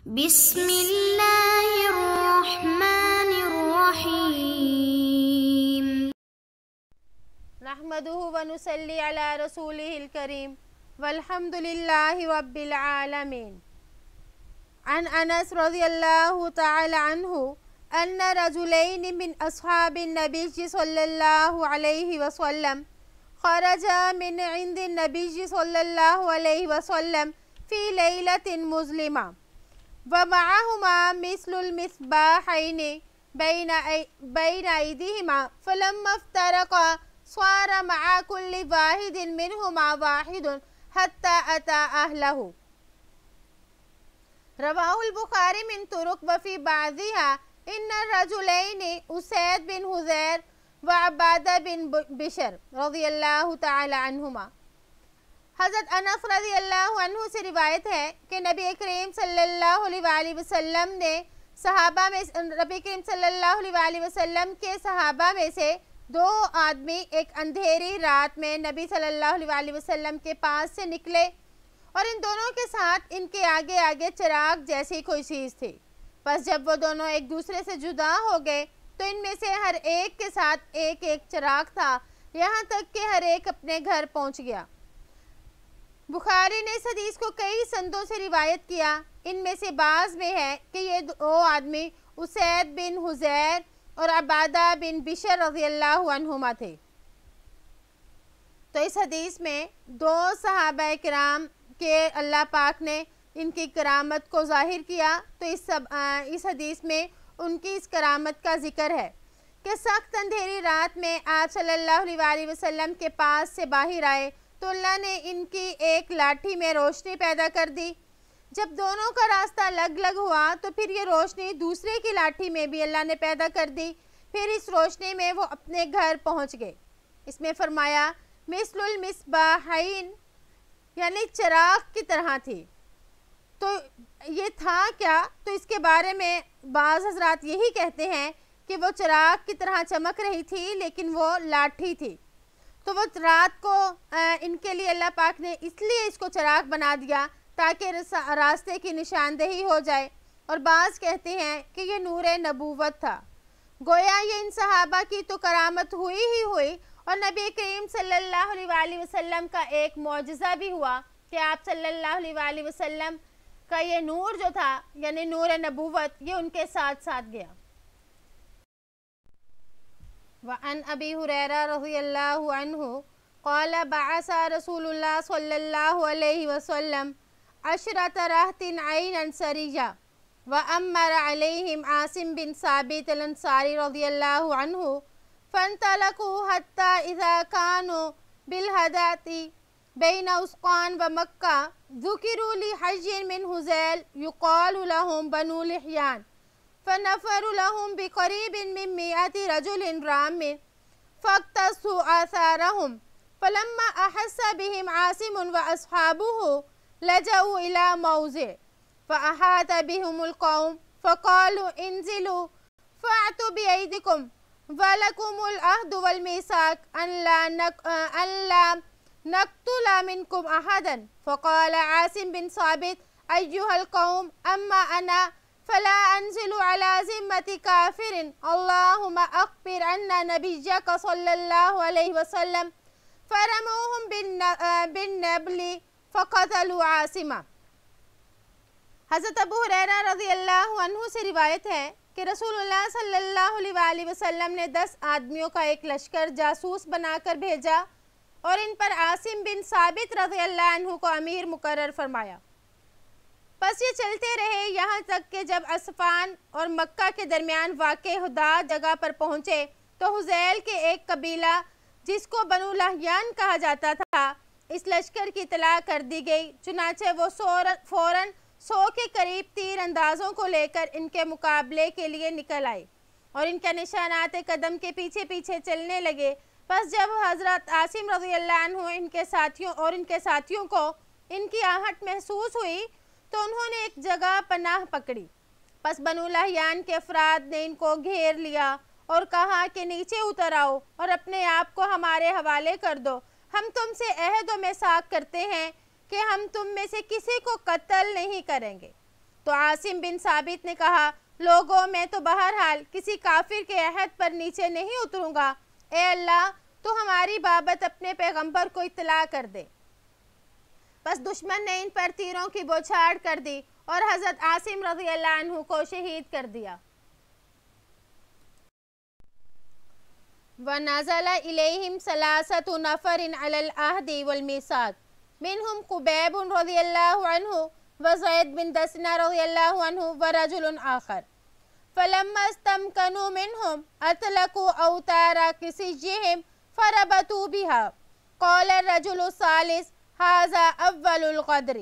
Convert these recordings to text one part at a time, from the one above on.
بسم اللہ الرحمن الرحیم نحمده ونصلی علی رسولہ الکریم والحمد للہ رب العالمین عن انس رضی اللہ تعالی عنہ ان رجلین من اصحاب النبی صلی اللہ علیہ وسلم خرجا من عند النبی صلی اللہ علیہ وسلم فی لیلۃ مظلمہ ومعهما مثل المصباحين بين أيديهما فلما افترقا صار مع كل واحد منهما واحد حتى أتى أهله. رواه البخاري من طرق وفي بعضها إن الرجلين أسيد بن حذير وعبادة بن بشر رضی اللہ تعالی عنہما. حضرت انس رضی اللہ عنہ سے روایت ہے کہ نبی کریم صلی اللہ علیہ وسلم نے نبی کریم صلی اللہ علیہ وسلم کے صحابہ میں سے دو آدمی ایک اندھیری رات میں نبی صلی اللہ علیہ وسلم کے پاس سے نکلے اور ان دونوں کے ساتھ ان کے آگے آگے چراغ جیسی کوئی چیز تھی. پس جب وہ دونوں ایک دوسرے سے جدا ہو گئے تو ان میں سے ہر ایک کے ساتھ ایک ایک چراغ تھا یہاں تک کہ ہر ایک اپنے گھر پہنچ گیا. بخاری نے اس حدیث کو کئی سندوں سے روایت کیا. ان میں سے بعض میں ہے کہ یہ دو آدمی اسید بن حذیر اور عبادہ بن بشر رضی اللہ عنہما تھے. تو اس حدیث میں دو صحابہ کرام کے اللہ پاک نے ان کی کرامت کو ظاہر کیا. تو اس حدیث میں ان کی اس کرامت کا ذکر ہے کہ سخت اندھیری رات میں آپ صلی اللہ علیہ وسلم کے پاس سے باہر آئے تو اللہ نے ان کی ایک لاٹھی میں روشنی پیدا کر دی. جب دونوں کا راستہ الگ الگ ہوا تو پھر یہ روشنی دوسرے کی لاٹھی میں بھی اللہ نے پیدا کر دی. پھر اس روشنی میں وہ اپنے گھر پہنچ گئے. اس میں فرمایا مثل المصباحین یعنی چراغ کی طرح تھی. تو یہ تھا کیا؟ تو اس کے بارے میں بعض حضرات یہی کہتے ہیں کہ وہ چراغ کی طرح چمک رہی تھی لیکن وہ لاٹھی تھی. تو وہ رات کو ان کے لیے اللہ پاک نے اس لیے اس کو چراغ بنا دیا تاکہ راستے کی نشاندہی ہو جائے. اور بعض کہتے ہیں کہ یہ نور نبوت تھا. گویا یہ ان صحابہ کی تو کرامت ہوئی ہی ہوئی اور نبی کریم صلی اللہ علیہ وسلم کا ایک معجزہ بھی ہوا کہ آپ صلی اللہ علیہ وسلم کا یہ نور جو تھا یعنی نور نبوت یہ ان کے ساتھ ساتھ گیا. وعن ابی ہریرہ رضی اللہ عنہ قال بعث رسول اللہ صلی اللہ علیہ وسلم عشرۃ رہط عینا سریہ وامر علیہم عاصم بن ثابت الانصاری رضی اللہ عنہ فانطلقوا حتی اذا كانوا بالہدات بین اسقان ومکہ ذکروا لحج من حذیل یقال لهم بنو لحیان فنفر لهم بقریب من 100 رجل رام فاقتصوا آثارهم فلما أحس بهم عاصم وأصحابه لجأوا إلى موضع فأحاط بهم القوم فقالوا انزلوا فأعطوا بأيديكم ولكم العهد والميثاق أن لا نقتل منكم أحدا. فقال عاصم بن ثابت أيها القوم أما أنا فلا أنزل على ذمة كافر اللهم أخبر أن نبيك صلى الله عليه وسلم فرموهم بالنبل فقتلوا عاصما. حضرت ابو ہریرہ رضی اللہ عنہ سے روایت ہے کہ رسول اللہ صلی اللہ علیہ وسلم نے 10 آدمیوں کا ایک لشکر جاسوس بنا کر بھیجا اور ان پر عاصم بن ثابت رضی اللہ عنہ کو امیر مقرر فرمایا. پس یہ چلتے رہے یہاں تک کہ جب عصفان اور مکہ کے درمیان واقع حداد جگہ پر پہنچے تو حذیل کے ایک قبیلہ جس کو بنو لحیان کہا جاتا تھا اس لشکر کی اطلاع کر دی گئی. چنانچہ وہ فوراً 100 کے قریب تیر اندازوں کو لے کر ان کے مقابلے کے لیے نکل آئے اور ان کے نشانات قدم کے پیچھے پیچھے چلنے لگے. پس جب حضرت عاصم رضی اللہ عنہ ان کے ساتھیوں کو ان کی آہٹ محسوس ہوئی تو انہوں نے ایک جگہ پناہ پکڑی. پس بنو لحیان کے افراد نے ان کو گھیر لیا اور کہا کہ نیچے اتر آؤ اور اپنے آپ کو ہمارے حوالے کر دو. ہم تم سے عہد و میثاق کرتے ہیں کہ ہم تم میں سے کسی کو قتل نہیں کریں گے. تو عاصم بن ثابت نے کہا لوگوں میں تو بہرحال کسی کافر کے عہد پر نیچے نہیں اتروں گا، اے اللہ تو ہماری بابت اپنے پیغمبر کو اطلاع کر دے۔ پس دشمن نے ان پر تیروں کی بوچھاڑ کر دی اور حضرت عاصم رضی اللہ عنہ کو شہید کر دیا۔ وَنَزَلَ إِلَيْهِمْ ثَلَاثَةُ نَفَرٍ عَلَى الْعَهْدِ وَالْمِيثَاقِ مِنْهُمْ خُبَيْبٌ رضی اللہ عنہ وزید بن دسنہ رضی اللہ عنہ ورجل آخر فَلَمَّا اسْتَمْكَنُوا مِنْهُمْ أَطْلَقُوا أَوْتَارَ كِسِجِّهِمْ فَرَبَطُوا بِهَا قَالَ الرَّجُلُ الثَّالِثُ هَذَا أَوَّلُ الْغَدْرِ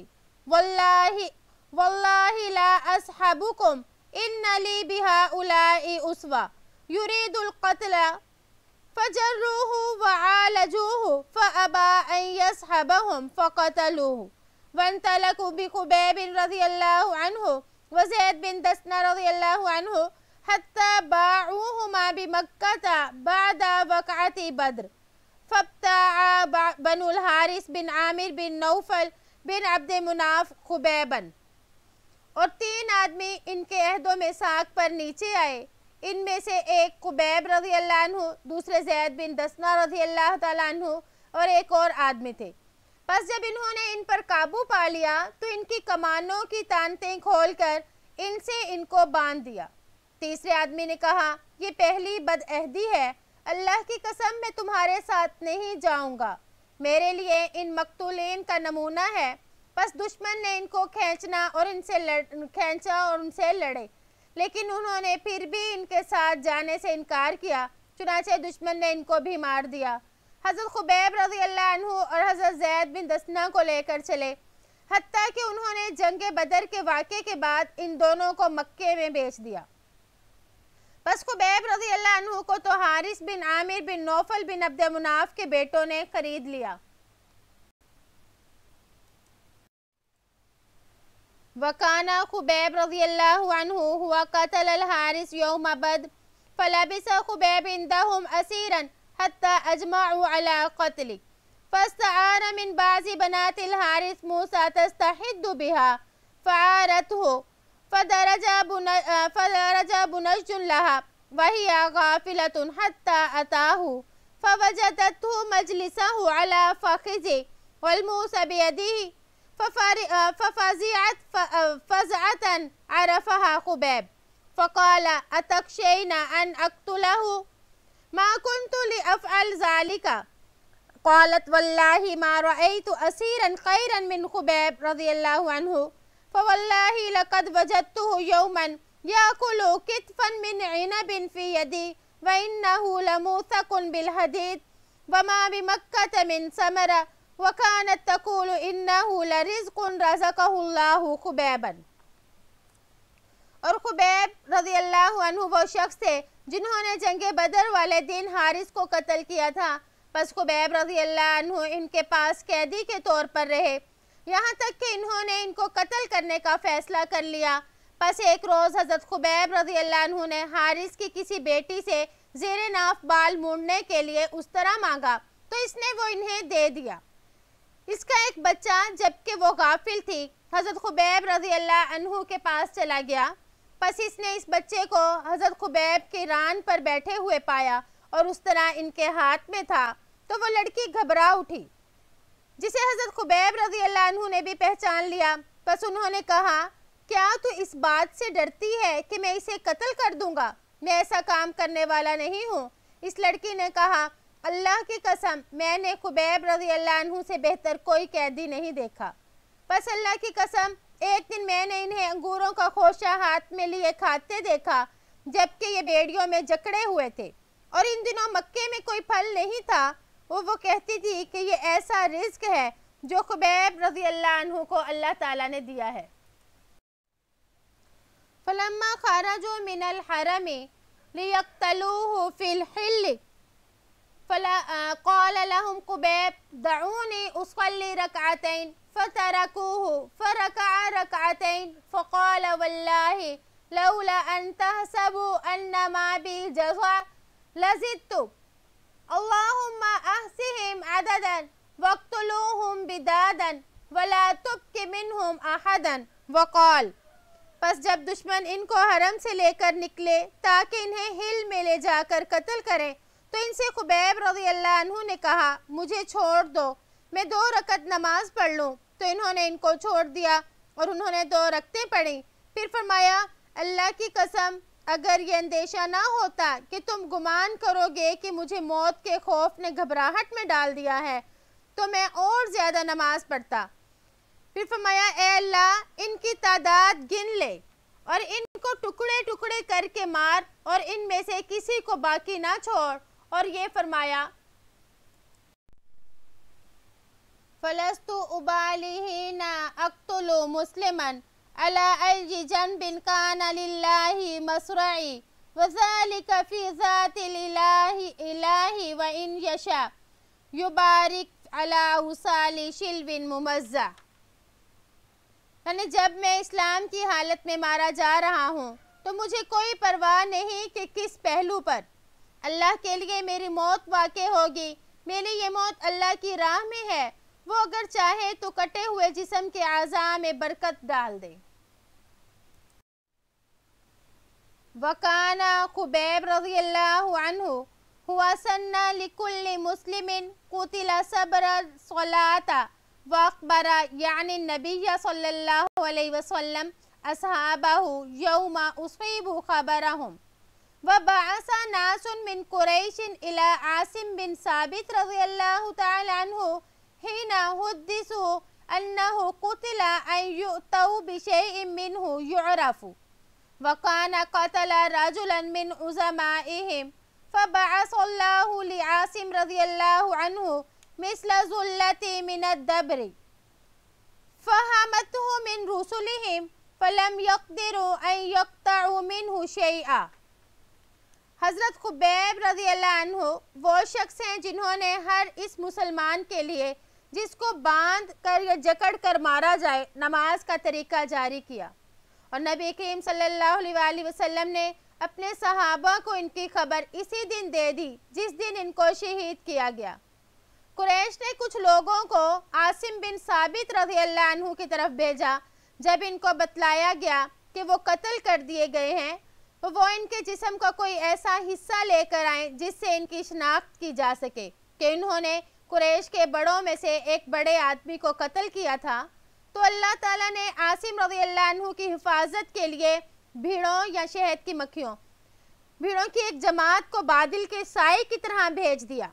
وَاللَّهِ لَا أَصْحَبُكُمْ إِنَّ لِي بِهَؤُلَاءِ أُسْوَةً يُرِيدُ الْقَتْلَ فَجَرُّوهُ وَعَالَجُوهُ فَأَبَى أَنْ يَصْحَبَهُمْ فَقَتَلُوهُ وَانْطَلَقُوا بِخُبَيْبٍ رضی اللہ عنہ وزید بن دسنہ رضی اللہ عنہ حتى باعوهما بمكة بعد وقعة بدر فابتاع بنو الحارث بن عامر بن نوفل بن عبد مناف خبیبا۔ اور 3 آدمی ان کے عہدوں میں ساق پر نیچے آئے، ان میں سے ایک خبیب رضی اللہ عنہ، دوسرے زید بن دسنہ رضی اللہ تعالیٰ عنہ اور ایک اور آدمی تھے۔ پس جب انہوں نے ان پر قابو پا لیا تو ان کی کمانوں کی تانتیں کھول کر ان سے ان کو باندھ دیا۔ تیسرے آدمی نے کہا یہ پہلی بد عہدی ہے، اللہ کی قسم میں تمہارے ساتھ نہیں جاؤں گا، میرے لیے ان مقتولین کا نمونہ ہے۔ پس دشمن نے ان کو کھینچا اور ان سے لڑے، لیکن انہوں نے پھر بھی ان کے ساتھ جانے سے انکار کیا، چنانچہ دشمن نے ان کو بھی مار دیا۔ حضرت خبیب رضی اللہ عنہ اور حضرت زید بن دسنہ کو لے کر چلے، حتیٰ کہ انہوں نے جنگ بدر کے واقعے کے بعد ان دونوں کو مکے میں بیچ دیا۔ پس خبیب رضی اللہ عنہ کو تو حارث بن عامر بن نوفل بن عبد مناف کے بیٹوں نے خرید لیا۔ وَكَانَ خُبَيْب رضی اللہ عنہ ہوا قتل الحارث یوم بدر فلبث خبیب عندهم اسیرا حتى اجمعوا على قتله فاستعار من بعض بنات الحارث موسى تستحد بها فعارته فدرج بنج لها وهي غافلة حتى أتاه فوجدته مجلسه على فخذه والموسى بيده ففزعت فزعة عرفها خبيب فقال أتخشين أن أقتله ما كنت لأفعل ذلك قالت والله ما رأيت أسيرا خيرا من خبيب رضي الله عنه فوالله لقد وجدته يوما يأكل كتفا من عنب في يدي وإنه لموثق بالحديد وما بمكة من ثمرة وكانت تقول إنه لرزق رزقه الله خبيبا۔ اور خبیب رضی اللہ عنہ وہ شخص تھے جنہوں نے جنگ بدر والے دن حارث کو قتل کیا تھا۔ پس خبیب رضی اللہ عنہ ان کے پاس قیدی کے طور پر رہے، یہاں تک کہ انہوں نے ان کو قتل کرنے کا فیصلہ کر لیا۔ پس ایک روز حضرت خبیب رضی اللہ عنہ نے حارث کی کسی بیٹی سے زیر ناف بال مونڈنے کے لیے اس طرح مانگا تو اس نے وہ انہیں دے دیا۔ اس کا ایک بچہ جبکہ وہ غافل تھی حضرت خبیب رضی اللہ عنہ کے پاس چلا گیا۔ پس اس نے اس بچے کو حضرت خبیب کی ران پر بیٹھے ہوئے پایا اور اس طرح ان کے ہاتھ میں تھا تو وہ لڑکی گھبرا اٹھی، جسے حضرت خبیب رضی اللہ عنہ نے بھی پہچان لیا۔ پس انہوں نے کہا کیا تو اس بات سے ڈرتی ہے کہ میں اسے قتل کر دوں گا؟ میں ایسا کام کرنے والا نہیں ہوں۔ اس لڑکی نے کہا اللہ کی قسم میں نے خبیب رضی اللہ عنہ سے بہتر کوئی قیدی نہیں دیکھا۔ پس اللہ کی قسم ایک دن میں نے انہیں انگوروں کا خوشہ ہاتھ میں لیے کھاتے دیکھا جبکہ یہ بیڑیوں میں جکڑے ہوئے تھے، اور ان دنوں مکے میں کوئی پھل نہیں تھا۔ وہ کہتی تھی کہ یہ ایسا رزق ہے جو خبیب رضی اللہ عنہ کو اللہ تعالیٰ نے دیا ہے۔ فلما خرجوا من الحرم ليقتلوه في الحل قال لهم خبيب دعوني أصلي ركعتين فتركوه فركع ركعتين فقال والله لولا أن تحسبوا أن ما بي جزع لزدت اللهم أحصهم عددا واقتلوهم بدادا ولا تبك منهم أحدا وقال پس جب دشمن ان کو حرم سے لے کر نکلے تاکہ انہیں ہل میں لے جا کر قتل کریں تو ان سے خبیب رضی اللہ عنہ نے کہا مجھے چھوڑ دو، میں 2 رکعت نماز پڑھ لوں۔ تو انہوں نے ان کو چھوڑ دیا اور انہوں نے 2 رکعتیں پڑھیں۔ پھر فرمایا اللہ کی قسم اگر یہ اندیشہ نہ ہوتا کہ تم گمان کرو گے کہ مجھے موت کے خوف نے گھبراہٹ میں ڈال دیا ہے تو میں اور زیادہ نماز پڑھتا۔ پھر فرمایا اے اللہ ان کی تعداد گن لے اور ان کو ٹکڑے ٹکڑے کر کے مار اور ان میں سے کسی کو باقی نہ چھوڑ۔ اور یہ فرمایا فَلَسْتُ أُبَالِي حِينَ أَقْتُلُ مُسْلِمًا عَلَىٰ أَيِّ جَنْبٍ كَانَ لِلَّهِ مَصْرَعِي وَذَلِكَ فِي ذَاتِ الْإِلَٰهِ وَإِنْ يَشَاءْ يُبَارِكْ عَلَىٰ أَوْصَالِ شِلْوٍ مُمَزَّعٍ۔ یعنی جب میں اسلام کی حالت میں مارا جا رہا ہوں تو مجھے کوئی پرواہ نہیں کہ کس پہلو پر اللہ کے لیے میری موت واقع ہوگی۔ میری یہ موت اللہ کی راہ میں ہے، وہ اگر چاہے تو کٹے ہوئے جسم کے اعضاء میں برکت ڈال دے۔ وَكَانَ خُبَیب رضی اللہ عنہ هُوَ سَنَّ لِكُلِّ مُسْلِمٍ قُتِلَ صَبْرَ الصَّلَاةَ وَأَخْبَرَ یعنی النبی صلی اللہ علیہ وسلم أصحابه یوم أصیبوا خبرهم۔ وبعث ناس من قریش إلى عاصم بن ثابت رضی اللہ تعالی عنہ حين حدثوا أنه قتل أن يؤتوا بشيء منه يعرف وكان قتل رجلا من عظمائهم فبعث الله لعاصم رضي الله عنه مثل ذلة من الدبر فهمته من رسلهم فلم يقدروا أن يقطعوا منه شيئا۔ حضرت خبیب رضی اللہ عنہ وہ شخص ہیں جنہوں نے ہر اس مسلمان کے لیے جس کو باندھ کر یا جکڑ کر مارا جائے نماز کا طریقہ جاری کیا، اور نبی کریم صلی اللہ علیہ وآلہ وسلم نے اپنے صحابہ کو ان کی خبر اسی دن دے دی جس دن ان کو شہید کیا گیا۔ قریش نے کچھ لوگوں کو عاصم بن ثابت رضی اللہ عنہ کی طرف بھیجا۔ جب ان کو بتلایا گیا کہ وہ قتل کر دیے گئے ہیں تو وہ ان کے جسم کا کوئی ایسا حصہ لے کر آئیں جس سے ان کی شناخت کی جا سکے کہ انہوں نے قریش کے بڑوں میں سے ایک بڑے آدمی کو قتل کیا تھا۔ تو اللہ تعالیٰ نے عاصم رضی اللہ عنہ کی حفاظت کے لیے بھیڑوں یا شہد کی مکھیوں، بھیڑوں کی ایک جماعت کو بادل کے سائے کی طرح بھیج دیا۔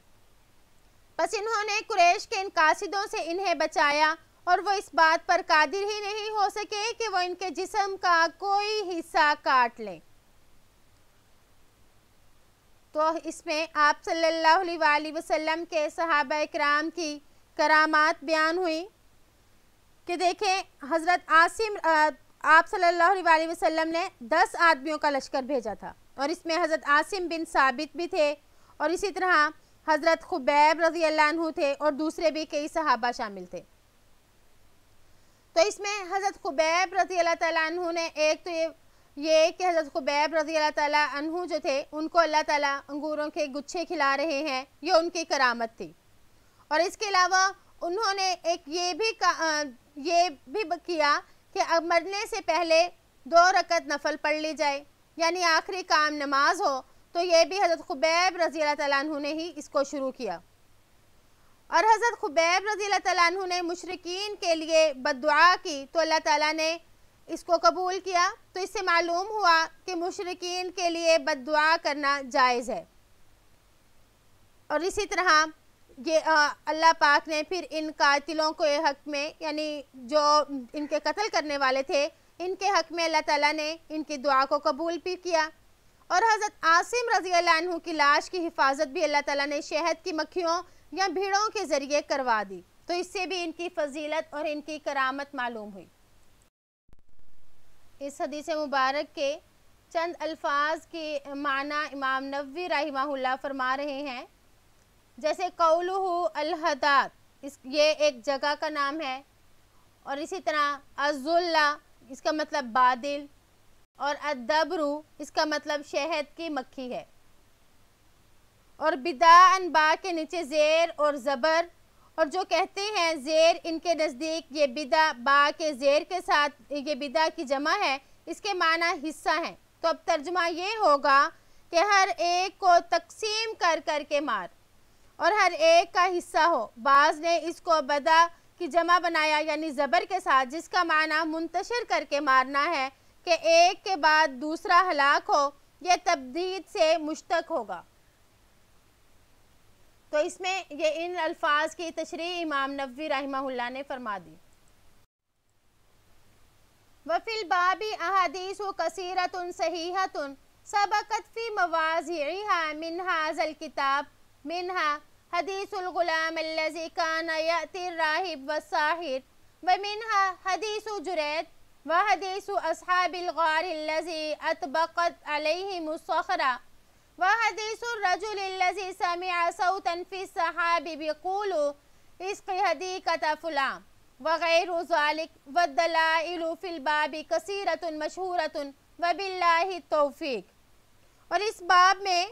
پس انہوں نے قریش کے ان قاصدوں سے انہیں بچایا اور وہ اس بات پر قادر ہی نہیں ہو سکے کہ وہ ان کے جسم کا کوئی حصہ کاٹ لیں۔ تو اس میں آپ صلی اللہ علیہ وآلہ وسلم کے صحابہ اکرام کی کرامات بیان ہوئی کہ دیکھیں حضرت عاصم آپ صلی اللہ علیہ وآلہ وسلم نے 10 آدمیوں کا لشکر بھیجا تھا، اور اس میں حضرت عاصم بن ثابت بھی تھے، اور اسی طرح حضرت خبیب رضی اللہ عنہ تھے، اور دوسرے بھی کئی صحابہ شامل تھے۔ تو اس میں حضرت خبیب رضی اللہ تعالیٰ عنہ نے ایک تو یہ کہ حضرت خبیب رضی اللہ تعالیٰ عنہ جو تھے ان کو اللہ تعالیٰ انگوروں کے گچھے کھلا رہے ہیں، یہ ان کی کرامت تھی۔ اور اس کے علاوہ انہوں نے ایک یہ بھی کیا کہ اب مرنے سے پہلے 2 رکعت نفل پڑھ لی جائے، یعنی آخری کام نماز ہو، تو یہ بھی حضرت خبیب رضی اللہ تعالیٰ عنہ نے ہی اس کو شروع کیا۔ اور حضرت خبیب رضی اللہ تعالیٰ عنہ نے مشرکین کے لیے بد دعا کی تو اللہ تعالیٰ نے اس کو قبول کیا۔ تو اس سے معلوم ہوا کہ مشرکین کے لیے بد دعا کرنا جائز ہے۔ اور اسی طرح یہ اللہ پاک نے پھر ان قاتلوں کے حق میں، یعنی جو ان کے قتل کرنے والے تھے، ان کے حق میں اللہ تعالیٰ نے ان کی دعا کو قبول بھی کیا۔ اور حضرت عاصم رضی اللہ عنہ کی لاش کی حفاظت بھی اللہ تعالیٰ نے شہد کی مکھیوں یا بھیڑوں کے ذریعے کروا دی، تو اس سے بھی ان کی فضیلت اور ان کی کرامت معلوم ہوئی۔ اس حدیث مبارک کے چند الفاظ کے معنی امام نووی رحمہ اللہ فرما رہے ہیں، جیسے قولہ الحداد، یہ ایک جگہ کا نام ہے، اور اسی طرح الذلہ اس کا مطلب بادل، اور الدبرو اس کا مطلب شہد کی مکھی ہے، اور بداءً با کے نیچے زیر اور زبر، اور جو کہتے ہیں زیر ان کے نزدیک یہ بدا با کے زیر کے ساتھ یہ بدا کی جمع ہے، اس کے معنی حصہ ہیں۔ تو اب ترجمہ یہ ہوگا کہ ہر ایک کو تقسیم کر کر کے مار اور ہر ایک کا حصہ ہو۔ بعض نے اس کو بدا کی جمع بنایا یعنی زبر کے ساتھ، جس کا معنی منتشر کر کے مارنا ہے کہ ایک کے بعد دوسرا ہلاک ہو، یہ تبدید سے مشتق ہوگا۔ تو اس میں یہ ان الفاظ کی تشریح امام نووی رحمہ اللہ نے فرما دی۔ وفی الباب احادیث کثیرۃ صحیحۃ سبقت فی مواضعها من هذا الكتاب منها حدیث الغلام الذي كان يأتي الراهب والساحر ومنها حدیث جرید وحدیث اصحاب الغار الذي اطبقت عليهم الصخرة وحدیث الرجل الذي سمع صوتا في السحاب بيقول اسق حديقة فلان وغیر ذلك والدلائل فی الباب کثیرۃ مشہورۃ وباللہ التوفیق۔ اور اس باب میں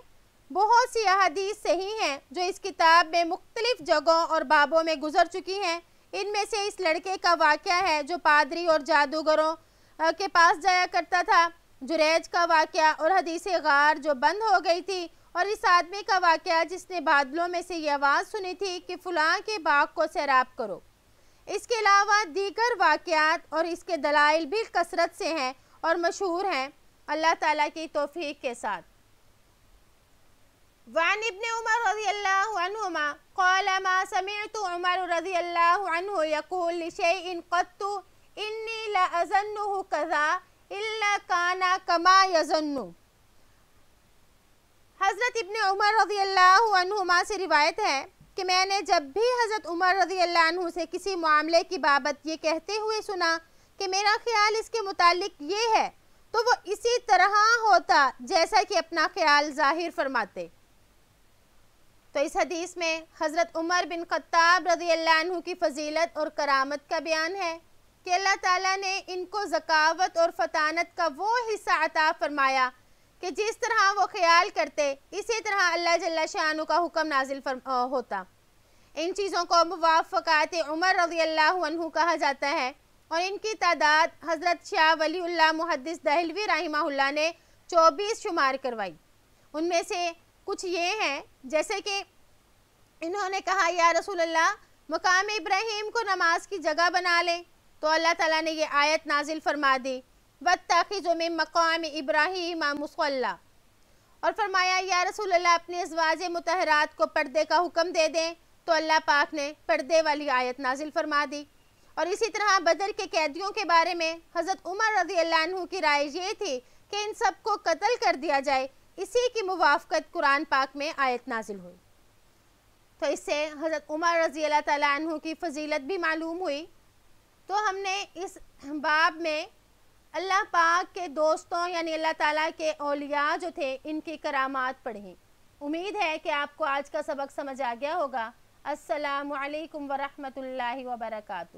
بہت سی احادیث صحیح ہیں جو اس کتاب میں مختلف جگہوں اور بابوں میں گزر چکی ہیں۔ ان میں سے اس لڑکے کا واقعہ ہے جو پادری اور جادوگروں کے پاس جایا کرتا تھا، جریج کا واقعہ اور حدیث غار جو بند ہو گئی تھی، اور اس آدمی کا واقعہ جس نے بادلوں میں سے یہ آواز سنی تھی کہ فلاں کے باغ کو سیراب کرو۔ اس کے علاوہ دیگر واقعات اور اس کے دلائل بھی کثرت سے ہیں اور مشہور ہیں اللہ تعالیٰ کی توفیق کے ساتھ۔ وعن ابن عمر رضی اللہ عنہما قال ما سمعت عمر رضی اللہ عنہ یقول لشیء قط انی لأظنه کذا الا کان کما یظن۔ حضرت ابن عمر رضی اللہ عنہما سے روایت ہے کہ میں نے جب بھی حضرت عمر رضی اللہ عنہ سے کسی معاملے کی بابت یہ کہتے ہوئے سنا کہ میرا خیال اس کے متعلق یہ ہے، تو وہ اسی طرح ہوتا جیسا کہ اپنا خیال ظاہر فرماتے۔ تو اس حدیث میں حضرت عمر بن خطاب رضی اللہ عنہ کی فضیلت اور کرامت کا بیان ہے کہ اللہ تعالیٰ نے ان کو ذکاوت اور فطانت کا وہ حصہ عطا فرمایا کہ جس طرح وہ خیال کرتے اسی طرح اللہ جل شانہ کا حکم نازل ہوتا۔ ان چیزوں کو موافقات عمر رضی اللہ عنہ کہا جاتا ہے، اور ان کی تعداد حضرت شاہ ولی اللہ محدث دہلوی رحمہ اللہ نے 24 شمار کروائی۔ ان میں سے کچھ یہ ہیں جیسے کہ انہوں نے کہا یا رسول اللہ مقام ابراہیم کو نماز کی جگہ بنا لیں، تو اللہ تعالیٰ نے یہ آیت نازل فرما دی وَاتَّخِذُوا مِن مَّقَامِ إِبْرَاهِيمَ مُصَلًّى، اور فرمایا یا رسول اللہ اپنے ازواج مطہرات کو پردے کا حکم دے دیں، تو اللہ پاک نے پردے والی آیت نازل فرما دی۔ اور اسی طرح بدر کے قیدیوں کے بارے میں حضرت عمر رضی اللہ عنہ کی رائے یہ تھی کہ ان سب کو قتل کر دیا جائے، اسی کی موافقت قرآن پاک میں آیت نازل ہوئی۔ تو اس سے حضرت عمر رضی اللہ تعالیٰ عنہ کی فضیلت بھی معلوم ہوئی۔ تو ہم نے اس باب میں اللہ پاک کے دوستوں یعنی اللہ تعالیٰ کے اولیاء جو تھے ان کی کرامات پڑھیں۔ امید ہے کہ آپ کو آج کا سبق سمجھ آ گیا ہوگا۔ السلام علیکم ورحمۃ اللہ وبرکاتہ۔